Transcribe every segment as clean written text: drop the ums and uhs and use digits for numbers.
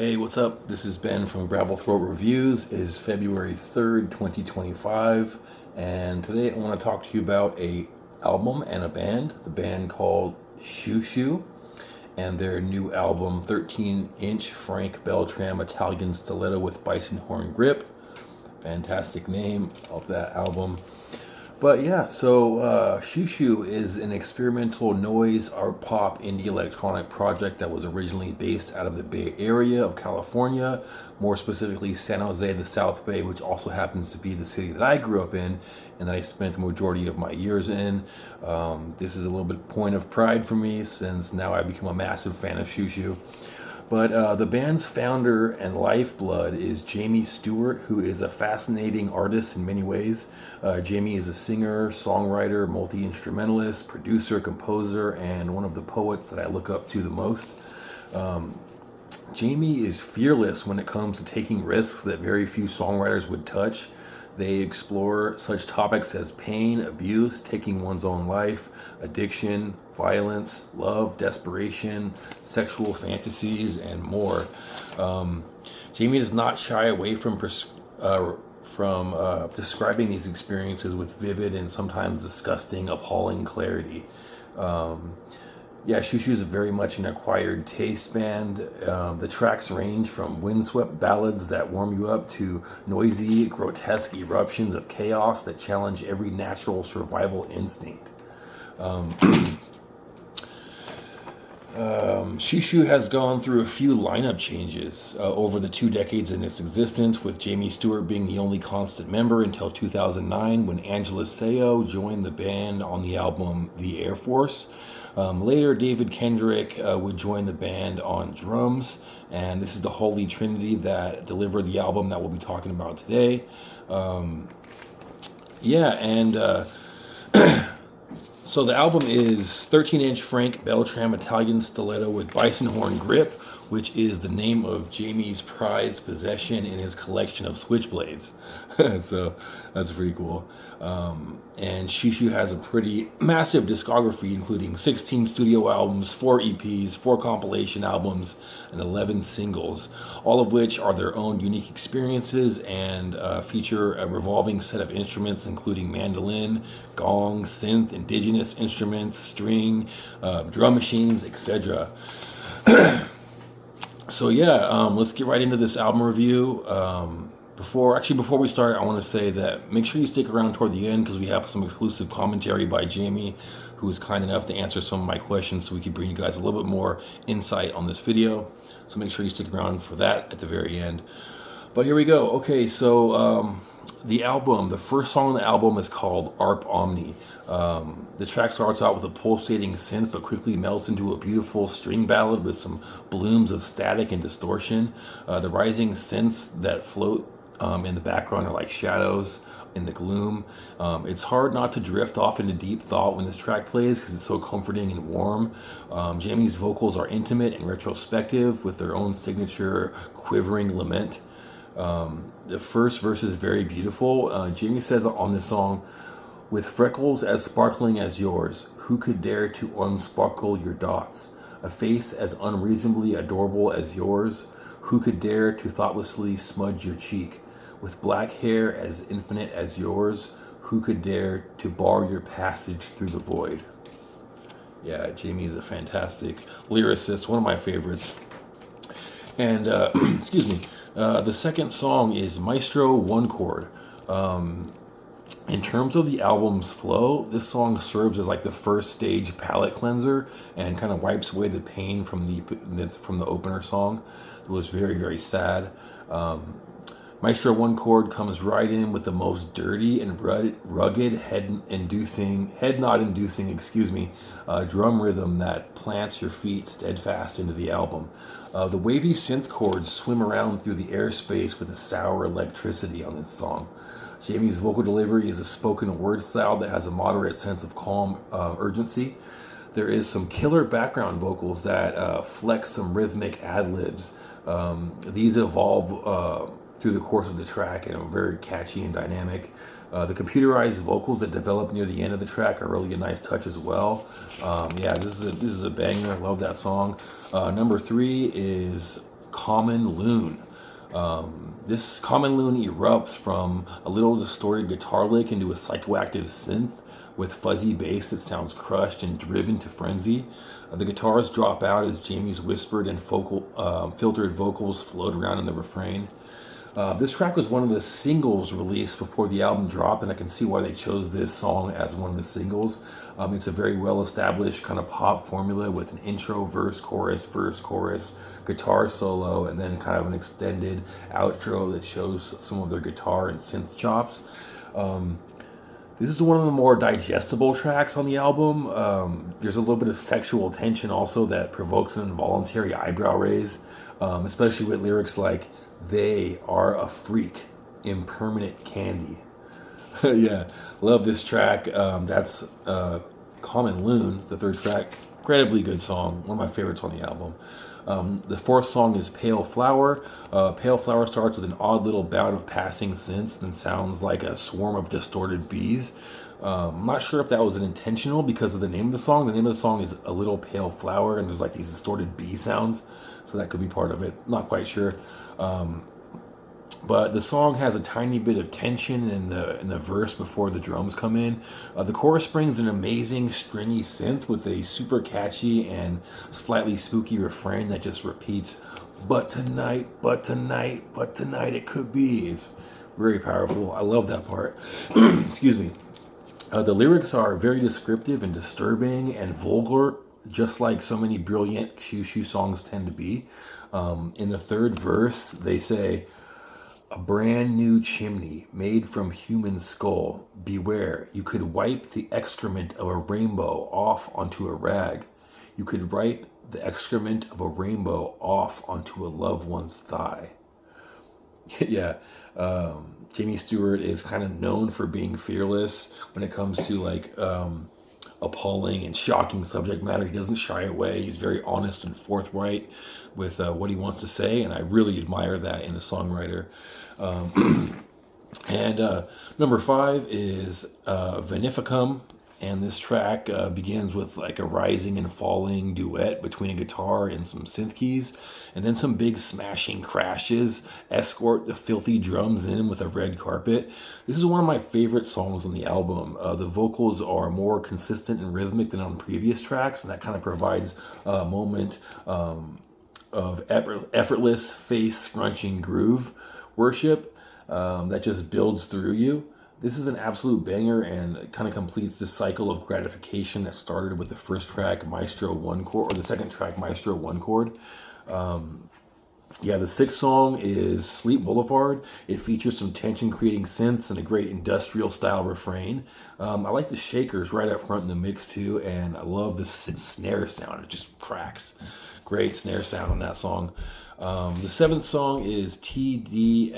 Hey, what's up? This is Ben from Gravel Throat Reviews. It is February 3rd, 2025, and today I want to talk to you about a album and a band, the band called Shoo Shoo, and their new album, 13-inch Frank Beltram Italian Stiletto with Bison horn grip. Fantastic name of that album. But yeah, so Shoo Shoo is an experimental noise, art pop, indie electronic project that was originally based out of the Bay Area of California, more specifically San Jose, the South Bay, which also happens to be the city that I grew up in and that I spent the majority of my years in. This is a little bit point of pride for me since now I've become a massive fan of Shoo Shoo. But the band's founder and lifeblood is Jamie Stewart, who is a fascinating artist in many ways. Jamie is a singer, songwriter, multi-instrumentalist, producer, composer, and one of the poets that I look up to the most. Jamie is fearless when it comes to taking risks that very few songwriters would touch. They explore such topics as pain, abuse, taking one's own life, addiction, violence, love, desperation, sexual fantasies, and more. Jamie does not shy away from describing these experiences with vivid and sometimes disgusting, appalling clarity. Shoo Shoo is very much an acquired taste band. The tracks range from windswept ballads that warm you up to noisy, grotesque eruptions of chaos that challenge every natural survival instinct. Shoo Shoo has gone through a few lineup changes over the 2 decades in its existence, with Jamie Stewart being the only constant member until 2009 when Angela Seo joined the band on the album The Air Force. Later, David Kendrick would join the band on drums, and this is the Holy Trinity that delivered the album that we'll be talking about today. So the album is 13-inch Frank Beltram Italian Stiletto with Bison horn grip, which is the name of Jamie's prized possession in his collection of switchblades. So that's pretty cool. And Shoo Shoo has a pretty massive discography, including 16 studio albums, 4 EPs, 4 compilation albums, and 11 singles, all of which are their own unique experiences and feature a revolving set of instruments, including mandolin, gong, synth, indigenous instruments, string, drum machines, etc. Let's get right into this album review. Before we start, I want to say that make sure you stick around toward the end because we have some exclusive commentary by Jamie, who was kind enough to answer some of my questions so we can bring you guys a little bit more insight on this video. So make sure you stick around for that at the very end. But here we go. Okay, so the first song on the album is called Arp Omni. The track starts out with a pulsating synth but quickly melts into a beautiful string ballad with some blooms of static and distortion. The rising synths that float in the background are like shadows in the gloom. It's hard not to drift off into deep thought when this track plays because it's so comforting and warm. Jamie's vocals are intimate and retrospective with their own signature quivering lament. The first verse is very beautiful. Jamie says on this song, "With freckles as sparkling as yours, who could dare to unsparkle your dots? A face as unreasonably adorable as yours, who could dare to thoughtlessly smudge your cheek? With black hair as infinite as yours, who could dare to bar your passage through the void?" Yeah, Jamie is a fantastic lyricist, one of my favorites. And excuse me. The second song is Maestro One Chord. In terms of the album's flow, this song serves as like the first stage palate cleanser and kind of wipes away the pain from the opener song. It was very, very sad. Maestro One Chord comes right in with the most dirty and rugged head nod inducing drum rhythm that plants your feet steadfast into the album. The wavy synth chords swim around through the airspace with a sour electricity on this song. Jamie's vocal delivery is a spoken word style that has a moderate sense of calm urgency. There is some killer background vocals that flex some rhythmic ad-libs. These evolve through the course of the track and are very catchy and dynamic. The computerized vocals that develop near the end of the track are really a nice touch as well. This is a banger. I love that song. Number 3 is Common Loon. This Common Loon erupts from a little distorted guitar lick into a psychoactive synth with fuzzy bass that sounds crushed and driven to frenzy. The guitars drop out as Jamie's whispered and filtered vocals float around in the refrain. This track was one of the singles released before the album dropped, and I can see why they chose this song as one of the singles. It's a very well-established kind of pop formula with an intro, verse, chorus, guitar solo, and then kind of an extended outro that shows some of their guitar and synth chops. This is one of the more digestible tracks on the album. There's a little bit of sexual tension also that provokes an involuntary eyebrow raise, especially with lyrics like, "They are a freak, impermanent candy." Yeah, love this track. That's Common Loon, the third track. Incredibly good song, one of my favorites on the album. The fourth song is Pale Flower. Pale Flower starts with an odd little bout of passing synths and sounds like a swarm of distorted bees. I'm not sure if that was an intentional because of the name of the song. The name of the song is A Little Pale Flower, and there's like these distorted bee sounds, so that could be part of it. Not quite sure. But the song has a tiny bit of tension in the verse before the drums come in. The chorus brings an amazing stringy synth with a super catchy and slightly spooky refrain that just repeats, but tonight it could be. It's very powerful. I love that part. Excuse me. The lyrics are very descriptive and disturbing and vulgar, just like so many brilliant shoo-shoo songs tend to be. In the third verse, they say, "A brand new chimney made from human skull. Beware, you could wipe the excrement of a rainbow off onto a rag. You could wipe the excrement of a rainbow off onto a loved one's thigh." Yeah, Jamie Stewart is kind of known for being fearless when it comes to like appalling and shocking subject matter. He doesn't shy away. He's very honest and forthright with what he wants to say, and I really admire that in a songwriter. And number 5 is Vanificum, and this track begins with like a rising and falling duet between a guitar and some synth keys, and then some big smashing crashes escort the filthy drums in with a red carpet. This is one of my favorite songs on the album. The vocals are more consistent and rhythmic than on previous tracks, and that kind of provides a moment of effortless face scrunching groove worship that just builds through you. This is an absolute banger and kind of completes this cycle of gratification that started with the first track, Maestro 1 chord, or the second track, Maestro 1 chord. The sixth song is Sleep Boulevard. It features some tension-creating synths and a great industrial-style refrain. I like the shakers right up front in the mix, too, and I love the snare sound. It just cracks. Great snare sound on that song. The seventh song is TDFTW,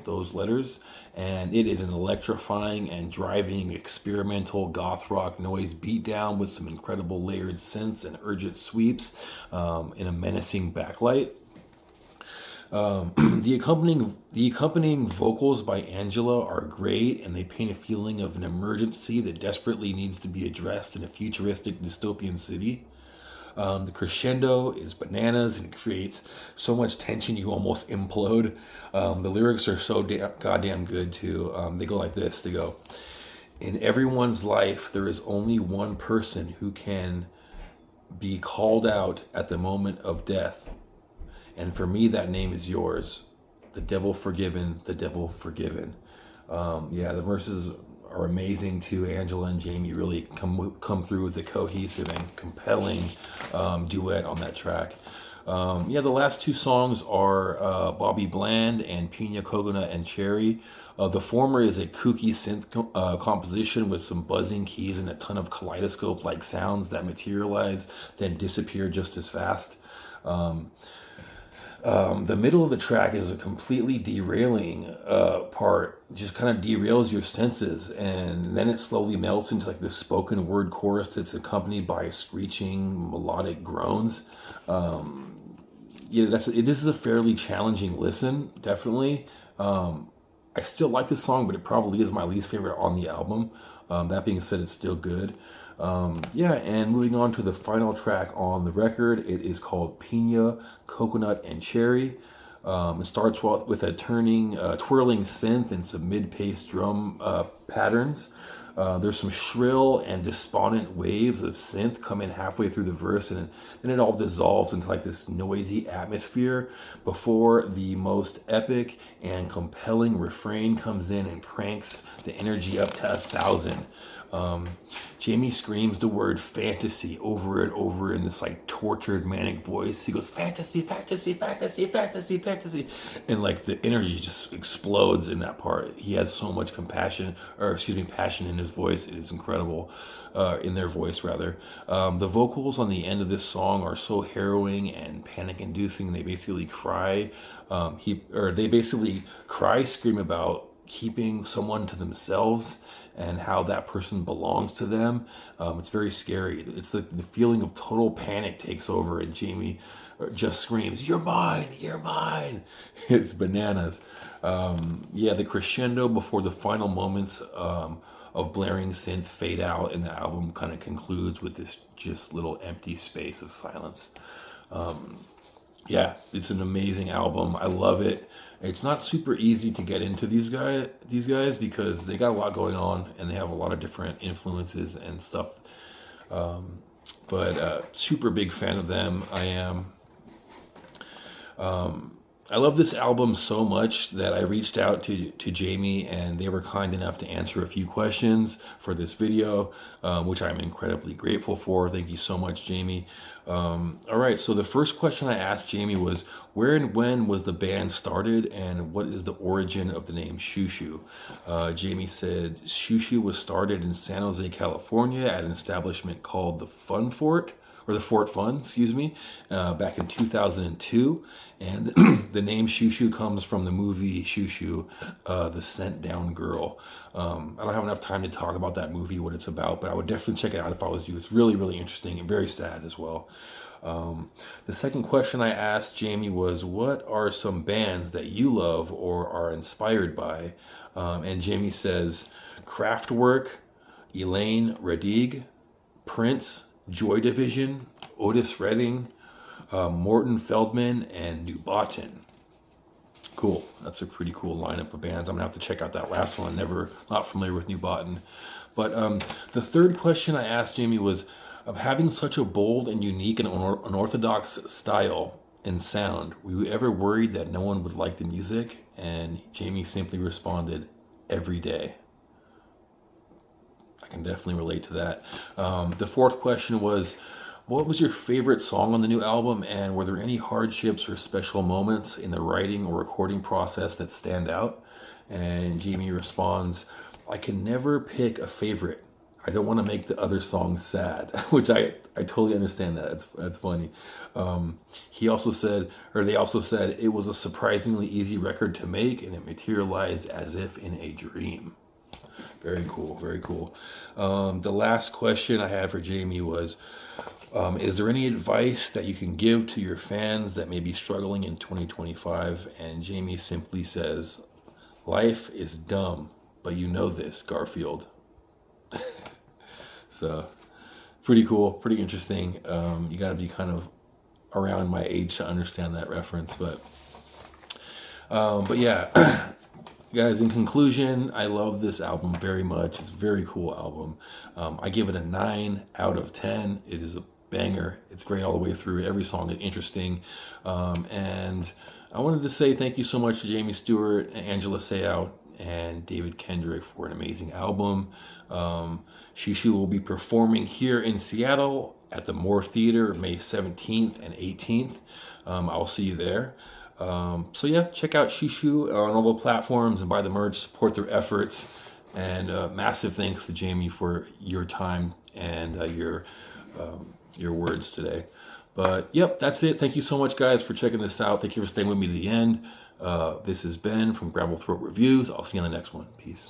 those letters, and it is an electrifying and driving experimental goth rock noise beatdown with some incredible layered synths and urgent sweeps in a menacing backlight. The accompanying vocals by Angela are great, and they paint a feeling of an emergency that desperately needs to be addressed in a futuristic dystopian city. The crescendo is bananas and it creates so much tension you almost implode. The lyrics are so goddamn good too. They go like this. They go, "In everyone's life, there is only one person who can be called out at the moment of death. And for me, that name is yours. The devil forgiven, the devil forgiven." The verses are amazing too. Angela and Jamie really come through with a cohesive and compelling duet on that track. The last two songs are Bobby Bland and Pina Coconut and Cherry. The former is a kooky synth composition with some buzzing keys and a ton of kaleidoscope-like sounds that materialize, then disappear just as fast. The middle of the track is a completely derailing part. Just kind of derails your senses, and then it slowly melts into like this spoken word chorus that's accompanied by screeching melodic groans. This is a fairly challenging listen, definitely. I still like this song, but it probably is my least favorite on the album. That being said, it's still good. Yeah, and moving on to the final track on the record, it is called Pina, Coconut, and Cherry. It starts with a twirling synth and some mid-paced drum patterns. There's some shrill and despondent waves of synth come in halfway through the verse, and then it all dissolves into like this noisy atmosphere before the most epic and compelling refrain comes in and cranks the energy up to 1,000. Jamie screams the word fantasy over and over in this like tortured manic voice. He goes fantasy, fantasy, fantasy, fantasy, fantasy, and like the energy just explodes in that part. He has so much passion in his voice. It is incredible, in their voice rather. The vocals on the end of this song are so harrowing and panic-inducing. They basically scream about keeping someone to themselves and how that person belongs to them. It's very scary. It's the feeling of total panic takes over, and Jamie just screams, "You're mine, you're mine." It's bananas. Yeah, the crescendo before the final moments of blaring synth fade out, and the album kind of concludes with this just little empty space of silence. Yeah, it's an amazing album. I love it. It's not super easy to get into these guys because they got a lot going on and they have a lot of different influences and stuff. But super big fan of them. I am. I love this album so much that I reached out to Jamie, and they were kind enough to answer a few questions for this video, which I'm incredibly grateful for. Thank you so much, Jamie. All right, so the first question I asked Jamie was, where and when was the band started, and what is the origin of the name Shushu? Jamie said Shushu was started in San Jose, California at an establishment called the Fort Fun, back in 2002. And the name Shushu comes from the movie Shushu, The Scent Down Girl. I don't have enough time to talk about that movie, what it's about, but I would definitely check it out if I was you. It's really, really interesting and very sad as well. The second question I asked Jamie was, what are some bands that you love or are inspired by? And Jamie says, Kraftwerk, Elaine Radigue, Prince, Joy Division, Otis Redding, Morton Feldman, and New Bottom. Cool. That's a pretty cool lineup of bands. I'm gonna have to check out that last one. Not familiar with New Bottom. But the third question I asked Jamie was, having such a bold and unique and unorthodox style and sound, were you ever worried that no one would like the music? And Jamie simply responded, every day. I can definitely relate to that. The fourth question was, what was your favorite song on the new album, and were there any hardships or special moments in the writing or recording process that stand out? And Jamie responds, I can never pick a favorite. I don't want to make the other songs sad, which I totally understand that. That's funny. They also said it was a surprisingly easy record to make, and it materialized as if in a dream. Very cool, very cool. The last question I had for Jamie was, is there any advice that you can give to your fans that may be struggling in 2025? And Jamie simply says, life is dumb, but you know this, Garfield. So, pretty cool, pretty interesting. You got to be kind of around my age to understand that reference. But yeah. Guys, in conclusion, I love this album very much. It's a very cool album. I give it a 9 out of 10. It is a banger. It's great all the way through. Every song is interesting. And I wanted to say thank you so much to Jamie Stewart, Angela Seau, and David Kendrick for an amazing album. Shushu will be performing here in Seattle at the Moore Theater May 17th and 18th. I'll see you there. So yeah, check out Shushu on all the platforms and buy the merch, support their efforts, and massive thanks to Jamie for your time and your words today. But yep, that's it. Thank you so much, guys, for checking this out. Thank you for staying with me to the end. This is Ben from Gravel Throat Reviews. I'll see you on the next one. Peace.